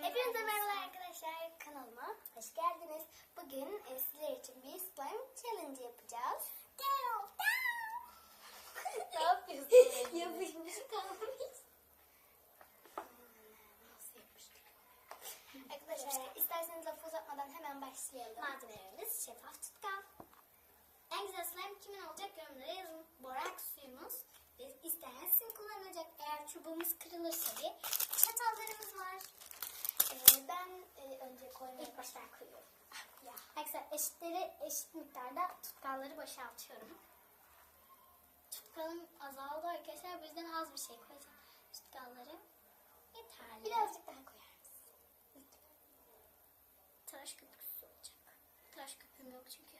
Hepinize merhaba arkadaşlar, kanalıma hoş geldiniz. Bugün sizler için bir slime challenge yapacağız. Ne yapıyorsun? Yapışmış kalmış. Nasıl yapıştık? Arkadaşlar isterseniz lafı uzatmadan hemen başlayalım. Malzemelerimiz şeffaf tutkal. En güzel slime kimin olacak yorumlara yazın. Borak suyumuz ve isteyen sim kullanacak. Eğer çubuğumuz kırılırsa diye çatallarımız var. Ben önce koymayı İlk başta koyuyorum. Ya. Arkadaşlar eşit miktarda tutkalları boşaltıyorum. Tutkalım azaldı arkadaşlar. Bu yüzden az bir şey koyacağım. Tutkalları yeterli. birazcık daha koyar mısın? Tıraş köpüksüz olacak. Tıraş köpüğüm yok çünkü.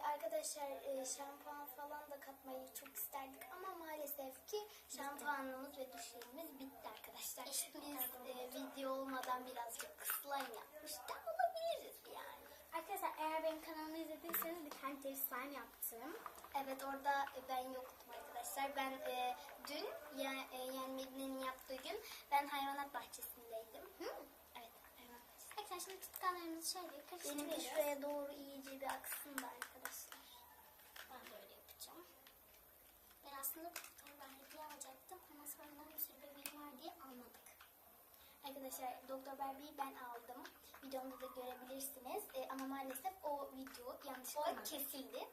Arkadaşlar şampuan falan da katmayı çok isterdik ama maalesef ki şampuanımız ve duş jelimiz bitti arkadaşlar. Eşit Biz miktarda video olmadan birazcık slime yapmış da olabiliriz yani. Arkadaşlar eğer benim kanalımı izlediyseniz bir tane dev slime yaptım. Evet, orada ben yoktum arkadaşlar. Ben dün yani Medine'nin yaptığı gün ben hayvanat bahçesindeydim. Evet, hayvanat bahçesinde. Arkadaşlar şimdi tutkallarımızı şöyle karıştırıyoruz. Benimki şuraya doğru iyice bir aksın da arkadaşlar. Ben de öyle yapacağım. Ben aslında Doktor Barbie'yi alacaktım ama sonradan bir sürü bebeğim var diye almadık. Arkadaşlar Doktor Barbie'yi ben aldım. Videomda da görebilirsiniz. Ama maalesef o video yanlışlıkla Olmadı. kesildi.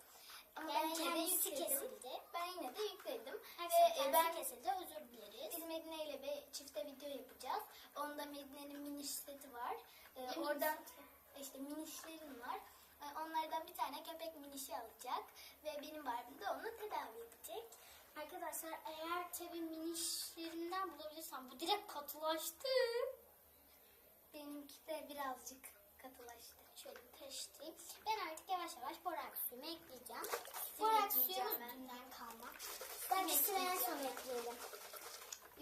Ama Yani ben yine de kendisi yükledim. kesildi. Ben yine de yükledim. Arkadaşlar ben kesildi, özür dileriz. biz Medine ile bir çifte video yapacağız. Onda Medine'nin miniş seti var. Ne Oradan minişi? işte minişlerim var. Onlardan bir tane köpek minişi alacak. Ve benim Barbie de onu tedavi edecek. Arkadaşlar eğer tabii minişlerinden bulabilirsem bu direkt katılaştı. Benimki de birazcık katılaştı. Şöyle bir karıştırayım. Ben artık yavaş yavaş borak suyumu ekleyeceğim. Sim Borak ekleyeceğim suyumuz ben. dünden kalma. Sim Ben ikisini en son ekleyeceğim. ekleyelim.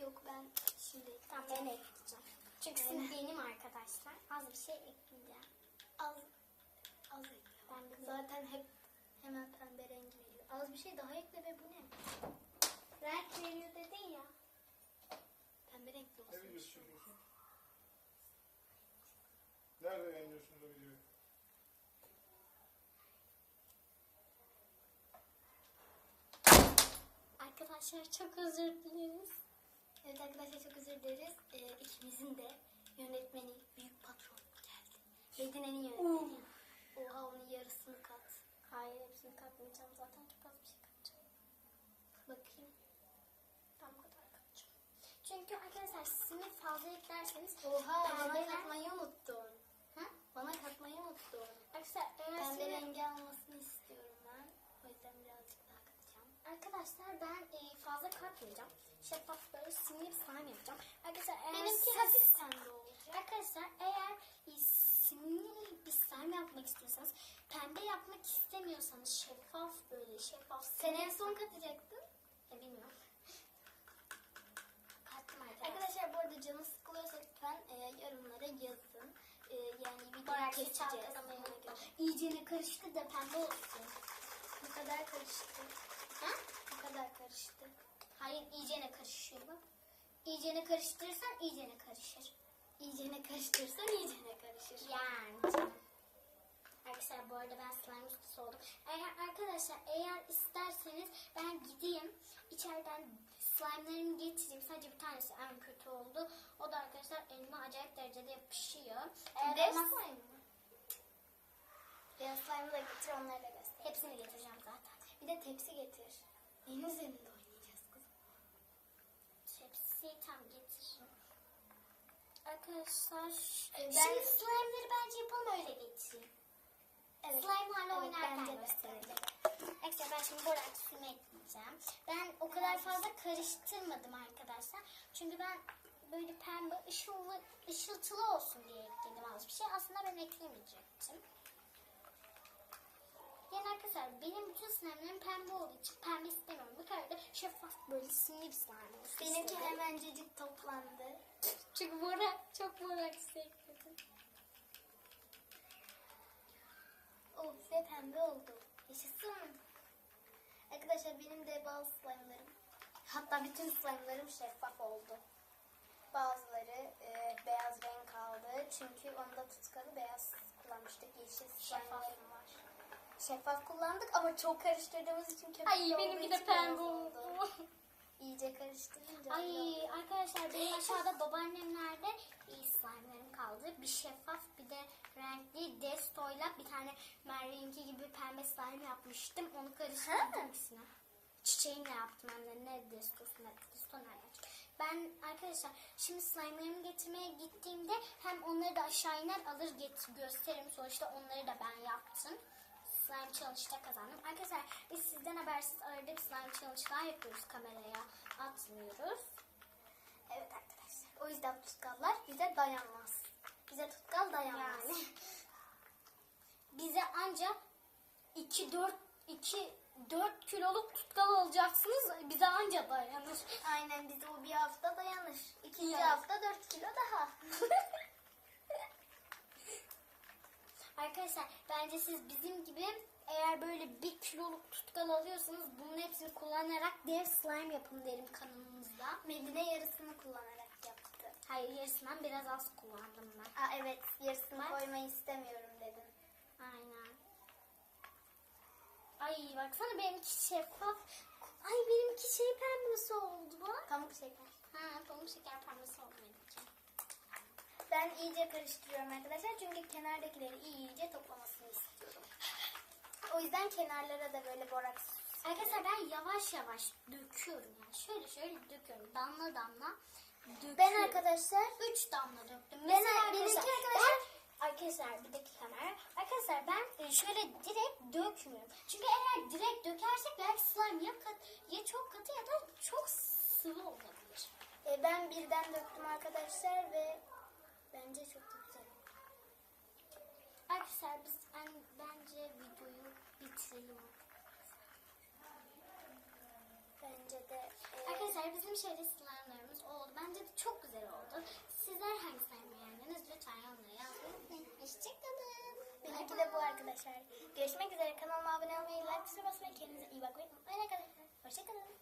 Yok, ben şimdi Tamam, ben ekleyeceğim. Çünkü Aynen. sim benim arkadaşlar. Az bir şey ekleyeceğim. az ekle. Ben de Zaten hemen pembe rengi veriyor. Az bir şey daha ekle ve bu ne? renk veriyor dedin ya. Pembe renkli Ne olsun. videosu çekiyorsun? Nerede yayınlıyorsunuz o videoyu? Arkadaşlar çok özür dileriz. Evet arkadaşlar, çok özür dileriz. İkimizin de yönetmeni, büyük patron geldi. Medine'nin yönetmeni. Oha, onun yarısını kat. Hayır, hepsini katmayacağım. Zaten çok az bir şey katacağım. Bakayım. Tam bu kadar katacağım. Çünkü arkadaşlar simi fazla eklerseniz Oha, bana perdeler- katmayı unuttun. Ha? Bana katmayı unuttun. Arkadaşlar eğer Pembe simi... rengi almasını istiyorum ben. O yüzden birazcık daha katacağım. Arkadaşlar ben fazla katmayacağım. Şeffaf böyle simli bir slime yapacağım. Arkadaşlar eğer Benimki siz- hafif pembe olacak. Arkadaşlar eğer simli bir slime yapmak istiyorsanız, pembe yapmak istemiyorsanız şeffaf böyle şeffaf. Sen en son katacaktın. Bilmiyorum. Kattım arkadaşlar. Arkadaşlar bu arada canı sıkılıyorsa lütfen yorumlara yazın. Yani videoyu Borak keseceğiz. çalkalamayı Ona unutma. göre. İyicene karıştı da pembe olsun. Bu kadar karıştı. Ha? Bu kadar karıştı. Hayır, iyicene karışıyor bu. İyicene karıştırırsan iyicene karışır. İyicene karıştırırsan iyicene karışır. Yani canım. Arkadaşlar bu arada ben slime ustası oldum. Eğer isterseniz ben gideyim içeriden slime'larımı getireyim. Sadece bir tanesi en kötü oldu. O da arkadaşlar elime acayip derecede yapışıyor. Eğer Beyaz olmaz- slime mı? Beyaz slime'ı da getir, onları da göster. hepsini getireceğim zaten. Bir de tepsi getir. Neyin üzerinde oynayacağız kızım? Hepsi tam getiririm. Arkadaşlar Ben- şimdi slime'ları bence yapalım, öyle getireyim. Evet. Slime hala Evet, oynarken bence de. gösterelim. Arkadaşlar ben şimdi borak suyumu ekleyeceğim. Ben o kadar fazla karıştırmadım arkadaşlar. Çünkü ben böyle pembe ışıltılı olsun diye ekledim az bir şey. Aslında ben eklemeyecektim. Yani arkadaşlar benim bütün slime'lerim pembe olduğu için pembe istemiyorum. Bu kadar da şeffaf böyle simli bir slime olsun Benimki istedim. hemencecik toplandı. Çünkü çok borak su ekledim. Of, ve pembe oldu. Yaşasın. Arkadaşlar benim de bazı slime'larım, hatta bütün slime'larım şeffaf oldu. Bazıları beyaz renk aldı. Diğer tutkalı beyaz kullanmıştık. Yeşil Şeffaf. slime'larım var. Şeffaf kullandık ama çok karıştırdığımız için köpük Ay olduğu benimki de için pembe beyaz oldu. İyice karıştırınca. Ay arkadaşlar benim aşağıda babaannemlerde iyi slime'larım kaldı. Bir şeffaf bir de renkli Desto'yla bir tane Merve'ninki gibi pembe slime yapmıştım. Onu karıştırdım ikisine. Çiçeğimle yaptım hem de ne Desto'su ne Desto nereden çıktı? Ben arkadaşlar şimdi slime'larımı getirmeye gittiğimde hem onları da aşağı iner alır gösteririm. Sonuçta onları da ben yaptım. Slime challenge'da kazandım. Arkadaşlar biz sizden habersiz arada slime challenge'lar yapıyoruz, kameraya atmıyoruz. Evet arkadaşlar. O yüzden tutkallar bize dayanmaz. Bize tutkal dayanmaz. Yani bize ancak 4 kiloluk tutkal alacaksınız. Bize ancak dayanır. Aynen bize o bir hafta dayanır. İkinci Yani. hafta 4 kilo daha. Arkadaşlar bence siz bizim gibi eğer böyle 1 kiloluk tutkal alıyorsanız bunun hepsini kullanarak dev slime yapın derim kanalımızda. Medine yarısını kullanarak yaptı. Hayır yarısından biraz az kullandım ben. Aa, evet yarısını Bak. koymayı istemiyorum dedim. Aynen. Ay baksana benimki şeffaf. Ay benimki şey pembesi oldu bak. Pamuk şeker. Ha pamuk şeker pembesi oldu benimki. Ben iyice karıştırıyorum arkadaşlar çünkü kenardakileri iyice toplamasını istiyorum. O yüzden kenarlara da böyle boraks. Arkadaşlar ben yavaş yavaş döküyorum yani. Şöyle döküyorum. Damla damla döküyorum. Ben arkadaşlar 3 damla döktüm. Ben- Mesela benimki arkadaşlar bir dakika kamera. Arkadaşlar ben şöyle direkt dökmüyorum. Çünkü eğer direkt dökersek belki slime ya çok katı ya da çok sıvı olabilir. ben birden döktüm arkadaşlar ve bence çok da güzel. Arkadaşlar biz bence videoyu bitirelim. Bence de Arkadaşlar bizim şöyle slime'larımız oldu. Bence de çok güzel oldu. Sizler hangi slime beğendiniz? Lütfen yorumlara yazmayı unutmayın. Hoşçakalın. benimki de bu arkadaşlar. Görüşmek üzere. Kanalıma abone olmayı, like tuşuna basmayı, kendinize iyi bakmayı unutmayın arkadaşlar. Hoşçakalın.